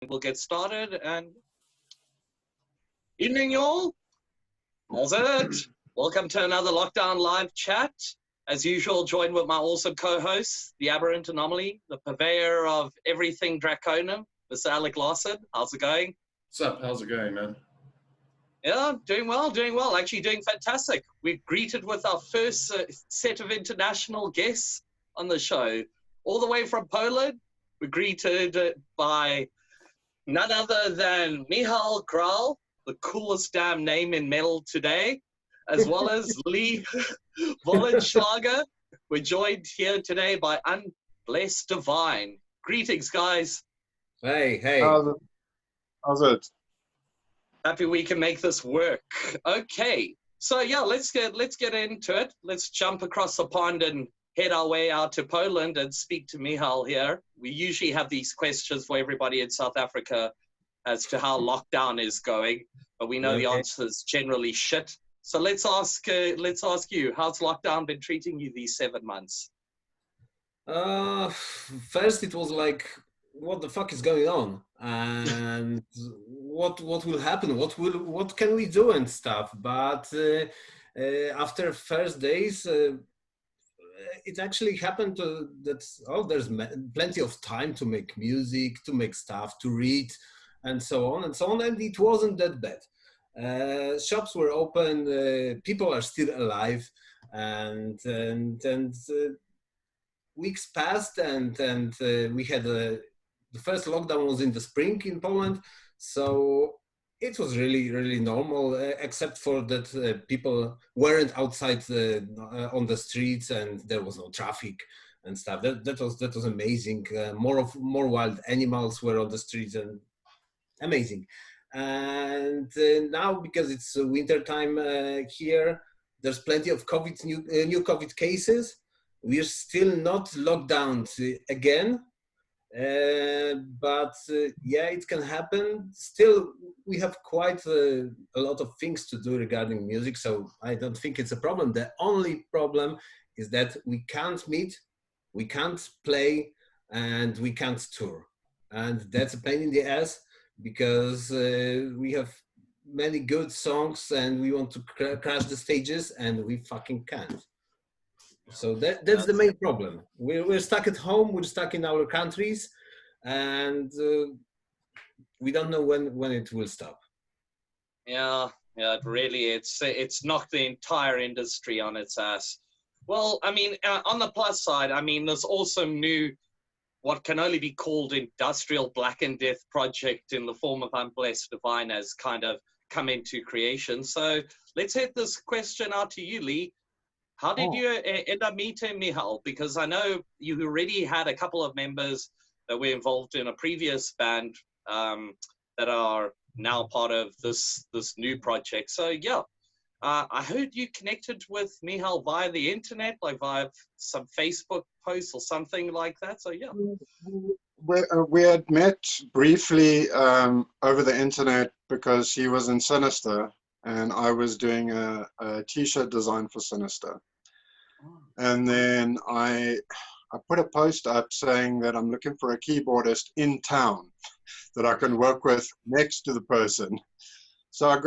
We'll get started. And evening, y'all. How's it? Welcome to another Lockdown Live chat. As usual, joined with my awesome co-host, the Aberrant Anomaly, the purveyor of everything Draconem, Mr. Alec Larson. How's it going? What's up? How's it going, man? Yeah, doing well, doing well. Actually doing fantastic. We're greeted with our first set of international guests on the show. All the way from Poland, we're greeted by none other than Michal Grall, the coolest damn name in metal today, as well as Lee Wollenschlaeger. We're joined here today by Unblessed Divine. Greetings, guys. Hey. How's it? Happy we can make this work. Okay, so yeah, let's get into it. Let's jump across the pond and head our way out to Poland and speak to Michal here. We usually have these questions for everybody in South Africa as to how lockdown is going, but we know the answer is generally shit. So let's ask you, how's lockdown been treating you these 7 months? First it was like, what the fuck is going on, and what will happen, what can we do and stuff. But after first days, it actually happened that there's plenty of time to make music, to make stuff, to read, and so on, and it wasn't that bad. Shops were open, people are still alive, and weeks passed, and we had the first lockdown was in the spring in Poland, so it was really normal, except for that people weren't outside on the streets, and there was no traffic and stuff. That was amazing. More wild animals were on the streets, and amazing. And now, because it's winter time here, there's plenty of new COVID cases. We're still not locked down again. But yeah, it can happen. Still, we have quite a lot of things to do regarding music, so I don't think it's a problem. The only problem is that we can't meet, we can't play, and we can't tour. And that's a pain in the ass, because we have many good songs and we want to crash the stages, and we fucking can't. So that's the main problem. We're stuck at home, we're stuck in our countries, and we don't know when it will stop. Yeah, it's knocked the entire industry on its ass. Well, I mean, on the plus side, I mean, there's also new, what can only be called Industrial Blackened Death project in the form of Unblessed Divine has kind of come into creation. So let's hit this question out to you, Lee. How did you end up meeting Michal? Because I know you already had a couple of members that were involved in a previous band that are now part of this new project. So yeah, I heard you connected with Michal via the internet, like via some Facebook posts or something like that. So yeah. We had met briefly over the internet because he was in Sinister and I was doing a t-shirt design for Sinister. And then I put a post up saying that I'm looking for a keyboardist in town that I can work with next to the person. So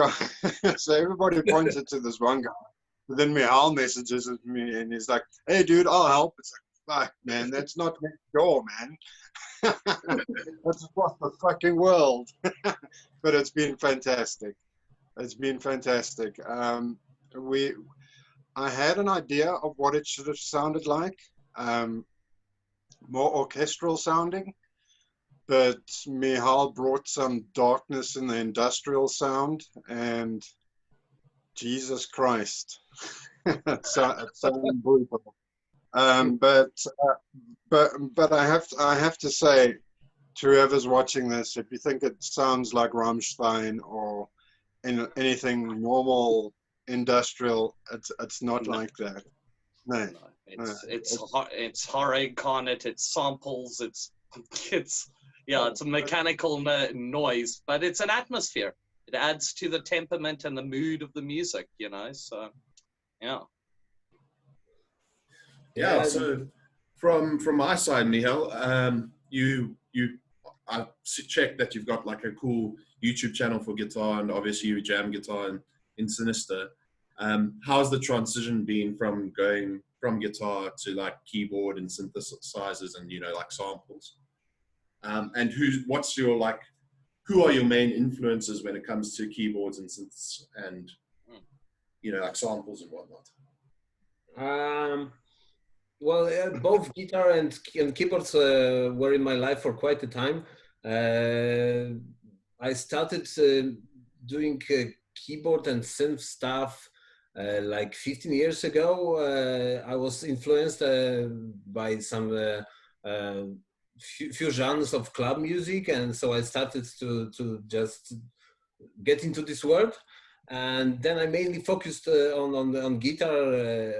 so everybody pointed to this one guy. But then Michal messages me and he's like, "Hey dude, I'll help." It's like, fuck man, that's not next door, man. That's across the fucking world. But it's been fantastic. It's been fantastic. I had an idea of what it should have sounded like, more orchestral sounding, but Michal brought some darkness in the industrial sound, and Jesus Christ, it sounded brutal. But I have to say to whoever's watching this, if you think it sounds like Rammstein or anything normal industrial, it's not like that. No. It's horror incarnate. It's samples. It's a mechanical noise, but it's an atmosphere. It adds to the temperament and the mood of the music, you know. So yeah. So from my side, Michal, I've checked that you've got like a cool YouTube channel for guitar, and obviously you jam guitar in Sinister. How's the transition been from going from guitar to like keyboard and synthesizers and, you know, like samples? And who are your main influences when it comes to keyboards and synths and, you know, like samples and whatnot? Well, both guitar and keyboards were in my life for quite a time. I started doing keyboard and synth stuff like 15 years ago. I was influenced by some few genres of club music, and so I started to just get into this world. And then I mainly focused on guitar.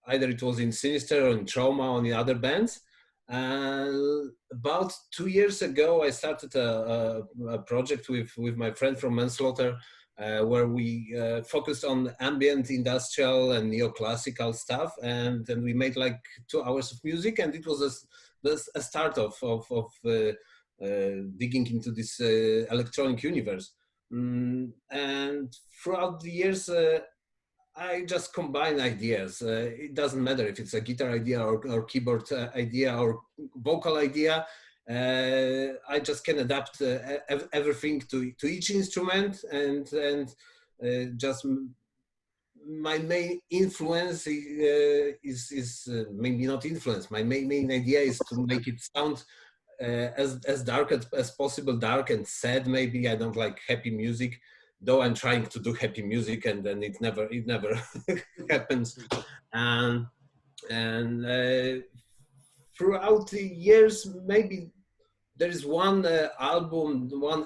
Either it was in Sinister or in Trauma or in other bands. About 2 years ago, I started a project with my friend from Manslaughter, where we focused on ambient, industrial, and neoclassical stuff, and then we made like 2 hours of music, and it was a start of digging into this electronic universe. And throughout the years, I just combine ideas. It doesn't matter if it's a guitar idea or keyboard idea or vocal idea. I just can adapt everything to each instrument, and just my main influence is maybe not influence. My main idea is to make it sound as dark as possible, dark and sad. Maybe I don't like happy music, though I'm trying to do happy music, and then it never happens. And throughout the years, maybe there is one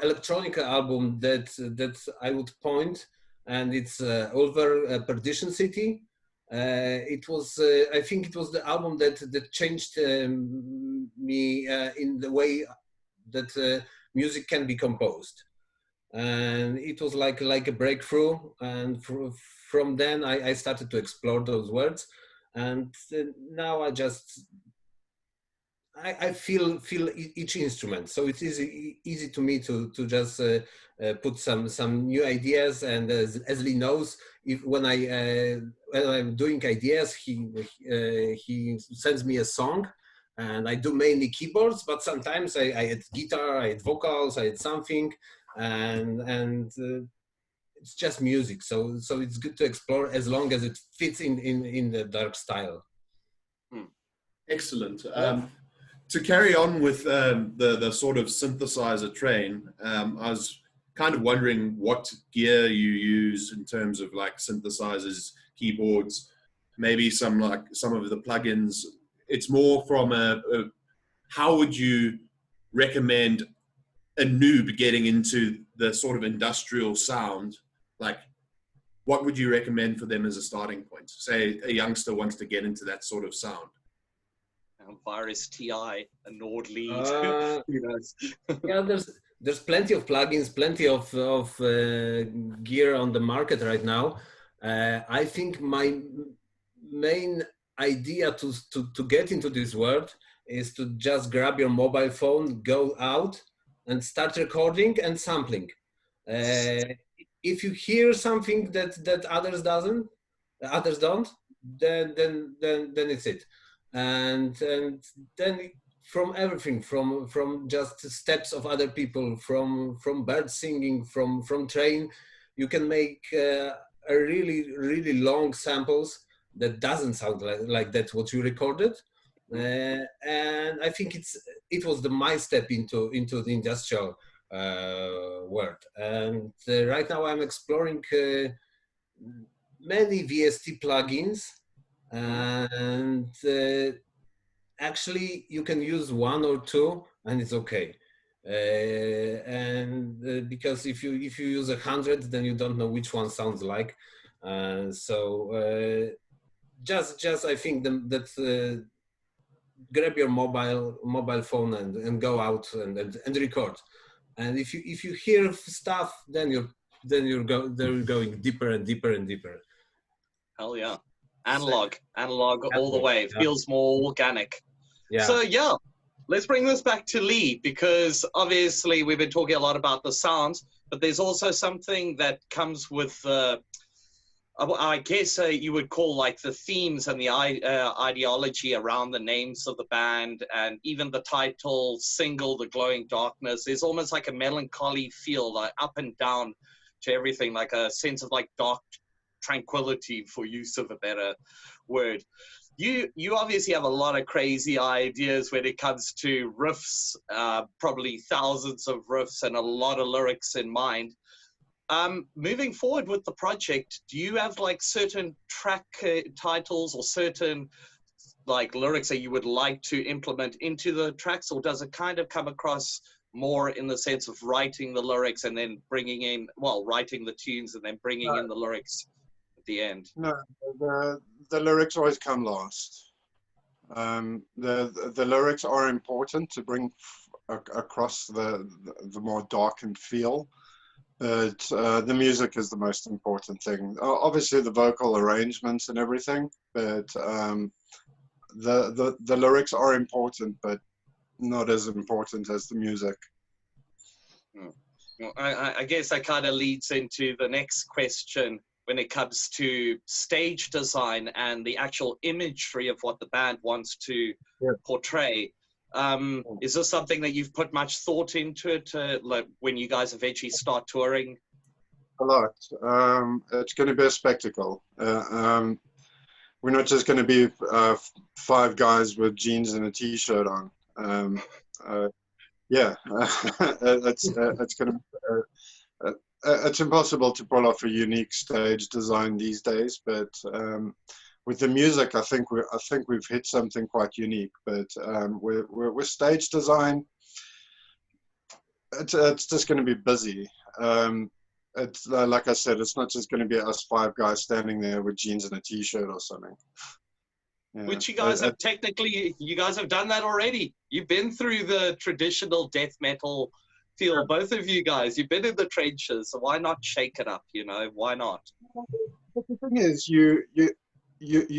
electronic album that I would point, and it's Over Perdition City. It was, I think it was the album that changed me in the way that music can be composed. And it was like a breakthrough, and from then I started to explore those words, and now I feel each instrument, so it's easy to me to just put some new ideas. And as Lee knows, when I'm doing ideas, he sends me a song, and I do mainly keyboards, but sometimes I add guitar, I add vocals, I add something. And it's just music, so it's good to explore as long as it fits in the dark style. Excellent. To carry on with the sort of synthesizer train, I was kind of wondering what gear you use in terms of like synthesizers, keyboards, maybe some of the plugins. It's more from how would you recommend a noob getting into the sort of industrial sound? Like, what would you recommend for them as a starting point? Say a youngster wants to get into that sort of sound. Virus TI, a Nord lead. Yeah, there's plenty of plugins, plenty of gear on the market right now. I think my main idea to get into this world is to just grab your mobile phone, go out, and start recording and sampling. If you hear something that others don't, then it's it. And then from everything, from just steps of other people, from birds singing, from train, you can make a really long samples that doesn't sound like that's what you recorded. And I think it was my step into the industrial world. And right now I'm exploring many VST plugins, and actually you can use 1 or 2 and it's okay. Because if you use 100, then you don't know which one sounds like. Just I think that grab your mobile phone and go out and record. And if you hear stuff, then you're going deeper and deeper and deeper. Hell yeah. Analog all the way. It feels more organic. Yeah. So yeah, let's bring this back to Lee, because obviously we've been talking a lot about the sounds, but there's also something that comes with, I guess you would call like the themes and the ideology around the names of the band, and even the title single, The Glowing Darkness. There's almost like a melancholy feel, like up and down to everything, like a sense of like dark tranquility, for use of a better word. You obviously have a lot of crazy ideas when it comes to riffs, probably thousands of riffs and a lot of lyrics in mind. Moving forward with the project, do you have like certain track titles or certain like lyrics that you would like to implement into the tracks, or does it kind of come across more in the sense of writing the lyrics and then bringing in, well, writing the tunes and then bringing in the lyrics at the end? No, the lyrics always come last. The lyrics are important to bring across the more darkened feel, but the music is the most important thing. Obviously the vocal arrangements and everything, but the lyrics are important, but not as important as the music. Well, I guess that kind of leads into the next question when it comes to stage design and the actual imagery of what the band wants to portray. Is this something that you've put much thought into it, like when you guys eventually start touring? A lot. It's going to be a spectacle. We're not just going to be 5 guys with jeans and a t-shirt on. It's going to. It's impossible to pull off a unique stage design these days, but with the music, I think we've hit something quite unique. But with stage design, it's just going to be busy. It's like I said, it's not just going to be us 5 guys standing there with jeans and a t-shirt or something. Yeah. Which you guys have technically, you guys have done that already. You've been through the traditional death metal feel, both of you guys. You've been in the trenches, so why not shake it up? You know, why not? But the thing is, you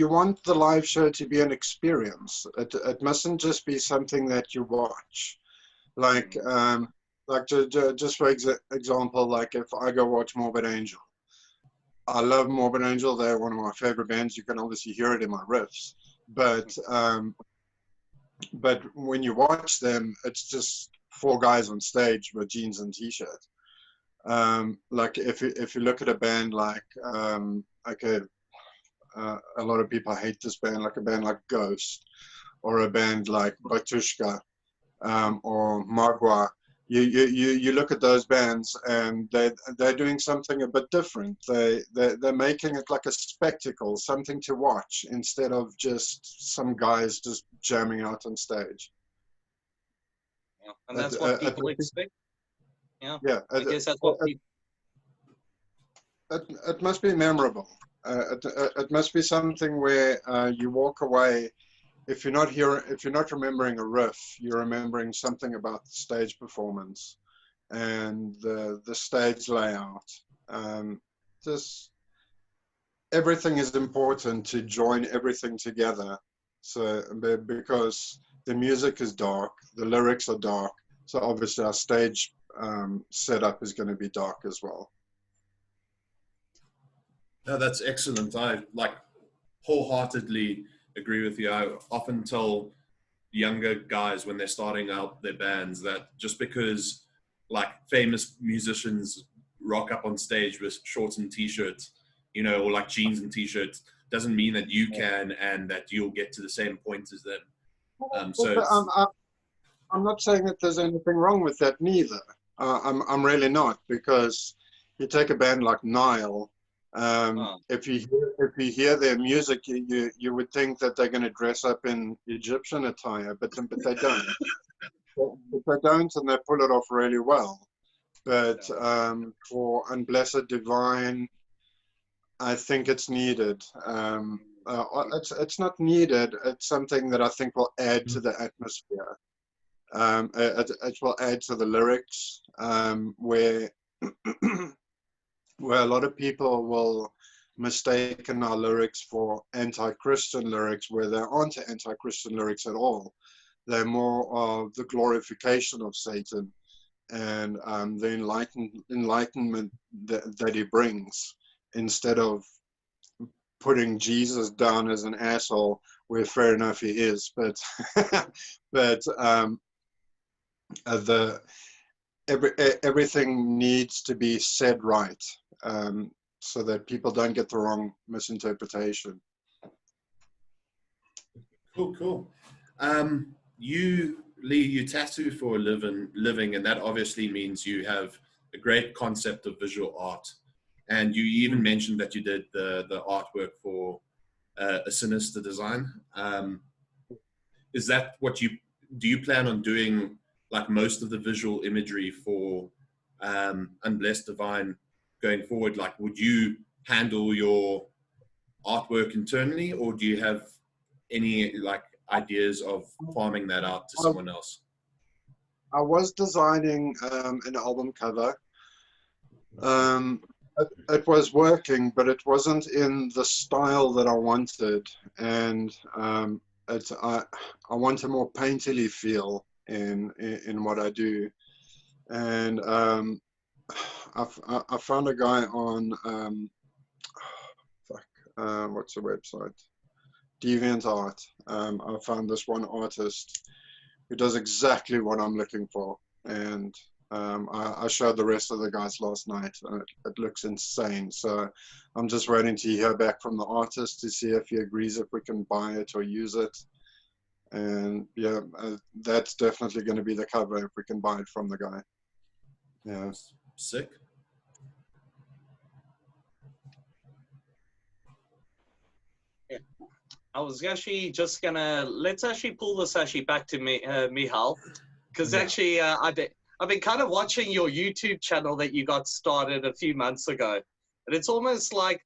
want the live show to be an experience. It mustn't just be something that you watch. Like just for example, like if I go watch Morbid Angel, I love Morbid Angel. They're one of my favorite bands. You can obviously hear it in my riffs, but when you watch them, it's just 4 guys on stage with jeans and t-shirts. Like if you look at a band like a lot of people hate this band, like a band like Ghost, or a band like Batushka, or Magua. You look at those bands and they're doing something a bit different. They're making it like a spectacle, something to watch, instead of just some guys just jamming out on stage. Yeah, and that's what people expect. Yeah, I guess that's what people. It must be memorable. It must be something where you walk away. If you're not remembering a riff, you're remembering something about the stage performance and the stage layout. Just everything is important to join everything together. So because the music is dark, the lyrics are dark, so obviously our stage setup is going to be dark as well. No, that's excellent. I wholeheartedly agree with you. I often tell younger guys when they're starting out their bands that just because like famous musicians rock up on stage with shorts and t-shirts, you know, or like jeans and t-shirts, doesn't mean that you can and that you'll get to the same point as them. I'm not saying that there's anything wrong with that neither. I'm really not, because you take a band like Nile. If you hear their music, you would think that they're going to dress up in Egyptian attire, but they don't. But they don't, and they pull it off really well. But for Unblessed Divine, I think it's needed. It's not needed. It's something that I think will add to the atmosphere. It will add to the lyrics, where a lot of people will mistake our lyrics for anti-Christian lyrics, where there aren't anti-Christian lyrics at all. They're more of the glorification of Satan and the enlightenment that he brings, instead of putting Jesus down as an asshole, where fair enough he is, but but everything needs to be said right, so that people don't get the wrong misinterpretation. Cool. You, Lee, you tattoo for a living, and that obviously means you have a great concept of visual art. And you even mentioned that you did the artwork for a Sinister design. Is that what do you plan on doing, like most of the visual imagery for Unblessed Divine going forward? Like, would you handle your artwork internally, or do you have any like ideas of farming that out to someone else? I was designing an album cover. It was working, but it wasn't in the style that I wanted, and I want a more painterly feel in what I do. And I found a guy on what's the website? DeviantArt. I found this one artist who does exactly what I'm looking for, and I showed the rest of the guys last night, and it looks insane. So I'm just waiting to hear back from the artist to see if he agrees if we can buy it or use it. And yeah, that's definitely going to be the cover if we can buy it from the guy. Yeah. Sick. Yeah. I was actually just let's actually pull this back to me, Michal, because actually I've been kind of watching your YouTube channel that you got started a few months ago, and it's almost like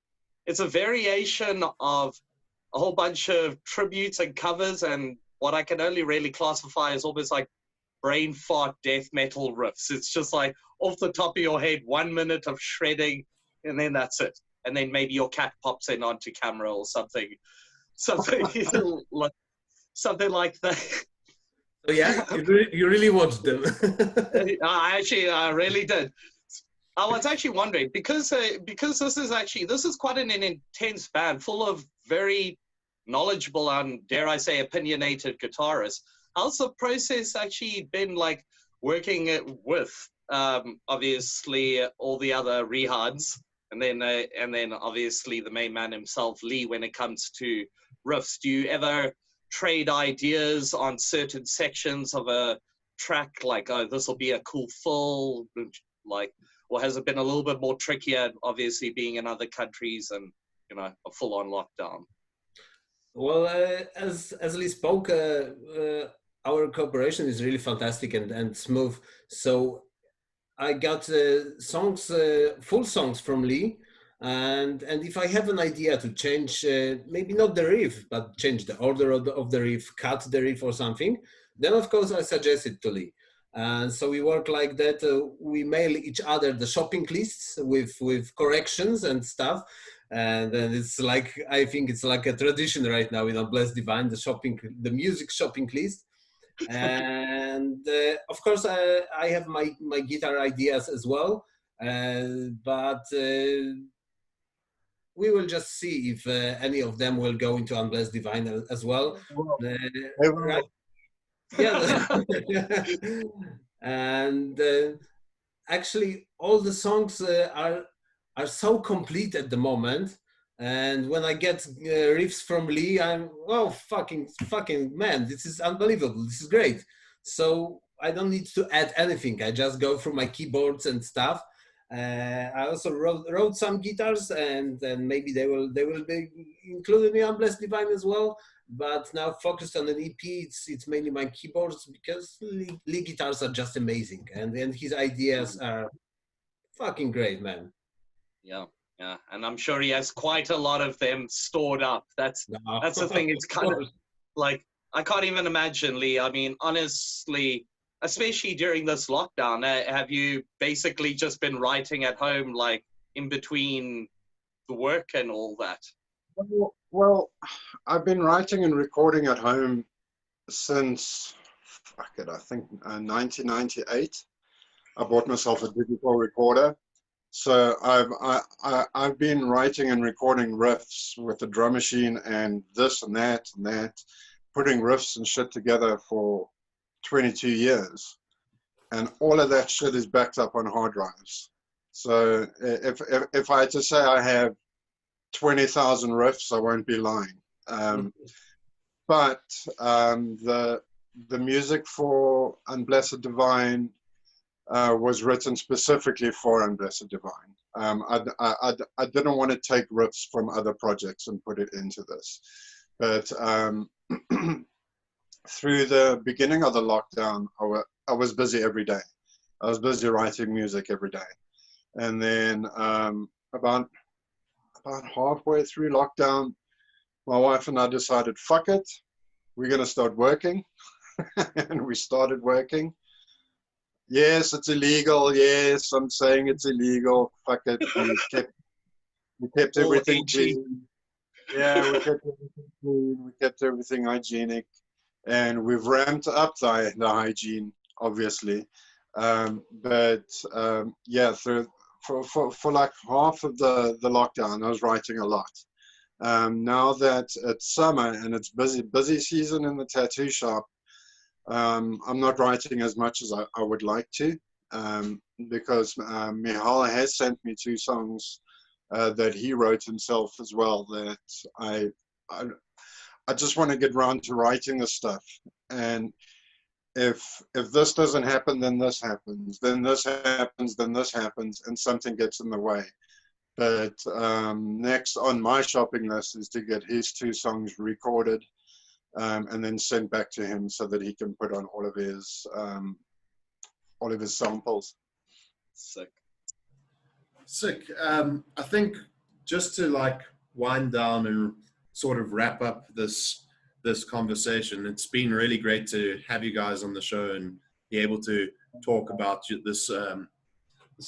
it's a variation of a whole bunch of tributes and covers, and what I can only really classify as almost like brain fart death metal riffs. It's just like off the top of your head, 1 minute of shredding, and then that's it. And then maybe your cat pops in onto camera or something like that. So yeah, you really watched them. I really did. I was actually wondering, because this is quite an intense band full of very knowledgeable and, dare I say, opinionated guitarists. How's the process actually been like working with obviously all the other rehards, and then obviously the main man himself, Lee, when it comes to riffs? Do you ever trade ideas on certain sections of a track, like, oh, this will be a cool fill, like, or has it been a little bit more trickier, obviously being in other countries and, you know, a full-on lockdown? Well, as Lee spoke, our cooperation is really fantastic and smooth. So I got songs, full songs from Lee, and if I have an idea to change, maybe not the riff, but change the order of the riff, cut the riff or something, then of course I suggest it to Lee. And so we work like that. We mail each other the shopping lists with corrections and stuff. And then it's like, I think it's like a tradition right now in Unblessed Divine, the music shopping list. And of course, I have my guitar ideas as well, but we will just see if any of them will go into Unblessed Divine as well. Right? Yeah. And actually, all the songs are so complete at the moment. And when I get riffs from Lee, I'm, oh, fucking man, this is unbelievable. This is great. So I don't need to add anything. I just go through my keyboards and stuff. I also wrote some guitars, and then maybe they will be included in Unblessed Divine as well. But now focused on an EP, it's mainly my keyboards, because Lee guitars are just amazing, and his ideas are fucking great, man. Yeah, and I'm sure he has quite a lot of them stored up. That's the thing. It's kind of like, I can't even imagine, Lee. I mean, honestly, especially during this lockdown, have you basically just been writing at home, like in between the work and all that? Well, I've been writing and recording at home since fuck it, I think 1998. I bought myself a digital recorder. So I've been writing and recording riffs with the drum machine and this and that, putting riffs and shit together for 22 years. And all of that shit is backed up on hard drives. So if I had to say I have 20,000 riffs, I won't be lying. But the music for Unblessed Divine was written specifically for Unblessed Divine. I didn't want to take riffs from other projects and put it into this. But through the beginning of the lockdown, I was busy every day. I was busy writing music every day. And then about halfway through lockdown, my wife and I decided, fuck it, we're going to start working. And we started working. Yes, it's illegal. Yes, I'm saying it's illegal. Fuck it. We kept everything clean. Yeah, we kept everything clean. We kept everything hygienic. And we've ramped up the hygiene, obviously. Yeah, for like half of the lockdown, I was writing a lot. Now that it's summer and it's busy season in the tattoo shop, I'm not writing as much as I would like to, because Michal has sent me 2 songs that he wrote himself as well, that I just want to get around to writing this stuff. And if this doesn't happen, then this happens, then this happens, then this happens, and something gets in the way. But next on my shopping list is to get his 2 songs recorded and then sent back to him so that he can put on all of his samples. Sick. I think just to like wind down and sort of wrap up this conversation, it's been really great to have you guys on the show and be able to talk about this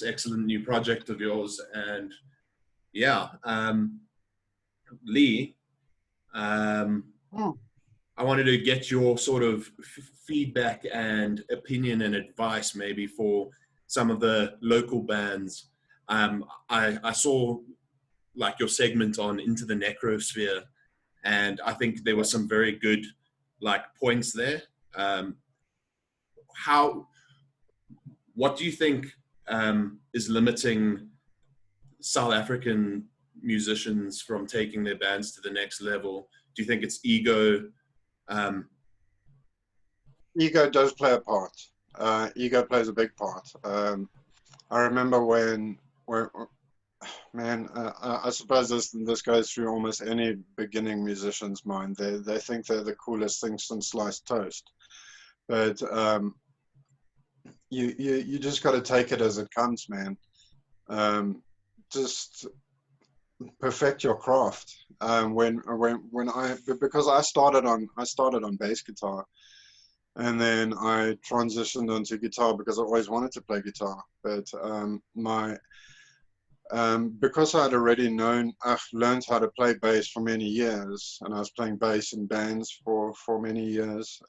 excellent new project of yours. And yeah, Lee, I wanted to get your sort of feedback and opinion and advice maybe for some of the local bands. I saw like your segment on Into the Necrosphere, and I think there were some very good like points there. What do you think is limiting South African musicians from taking their bands to the next level? Do you think it's ego? Ego does play a part. Ego plays a big part. I remember when man, I suppose this goes through almost any beginning musician's mind. They think they're the coolest thing since sliced toast. But you just got to take it as it comes, man. Just perfect your craft. Because I started on bass guitar, and then I transitioned onto guitar because I always wanted to play guitar. But because I had already learned how to play bass for many years, and I was playing bass in bands for many years.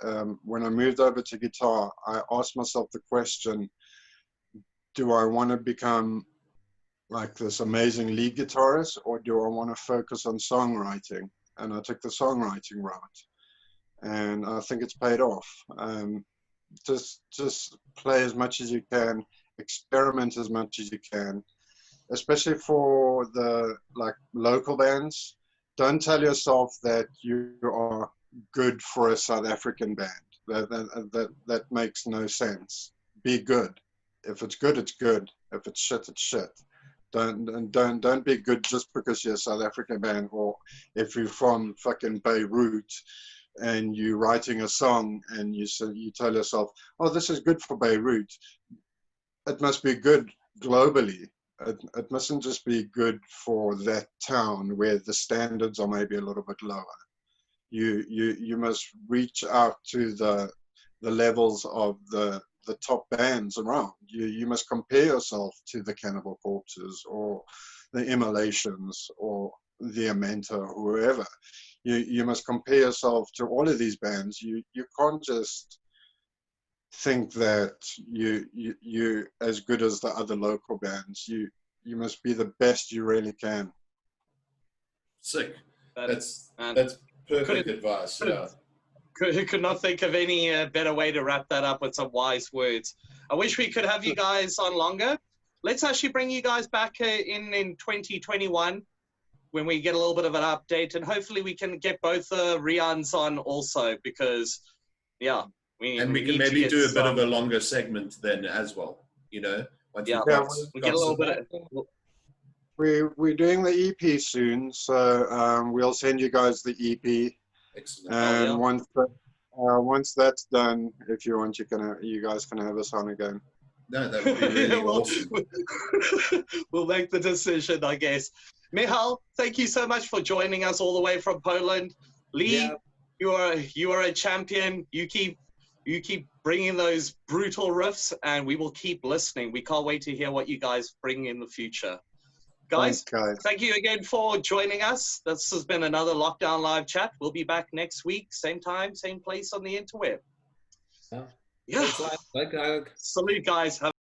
When I moved over to guitar, I asked myself the question, do I want to become like this amazing lead guitarist, or do I want to focus on songwriting? And I took the songwriting route, and I think it's paid off. Just play as much as you can, experiment as much as you can, especially for the like local bands. Don't tell yourself that you are good for a South African band. That makes no sense. Be good. If it's good, it's good. If it's shit, it's shit. Don't be good just because you're a South African band, or if you're from fucking Beirut and you're writing a song and you tell yourself, oh, this is good for Beirut. It must be good globally. It mustn't just be good for that town where the standards are maybe a little bit lower. You must reach out to the levels of the top bands around. You must compare yourself to the Cannibal Corpses or the Immolations or the Amenta or whoever. You must compare yourself to all of these bands. You can't just think that you as good as the other local bands. You must be the best you really can. Sick. That's That's perfect advice. Yeah. Could not think of any better way to wrap that up with some wise words. I wish we could have you guys on longer. Let's actually bring you guys back in 2021 when we get a little bit of an update, and hopefully we can get both Rians on also, because yeah, we can maybe do a bit of a longer segment then as well, you know. Once yeah, we get a little bit of, we're doing the EP soon, so we'll send you guys the EP. Excellent. And once that's done, if you want, you guys can have us on again. No, that would be really awesome. We'll make the decision, I guess. Michal, thank you so much for joining us all the way from Poland. Lee, you are a champion. You keep bringing those brutal riffs, and we will keep listening. We can't wait to hear what you guys bring in the future. Guys, thank you again for joining us. This has been another Lockdown Live chat. We'll be back next week, same time, same place on the interweb. Yeah. Salute, guys.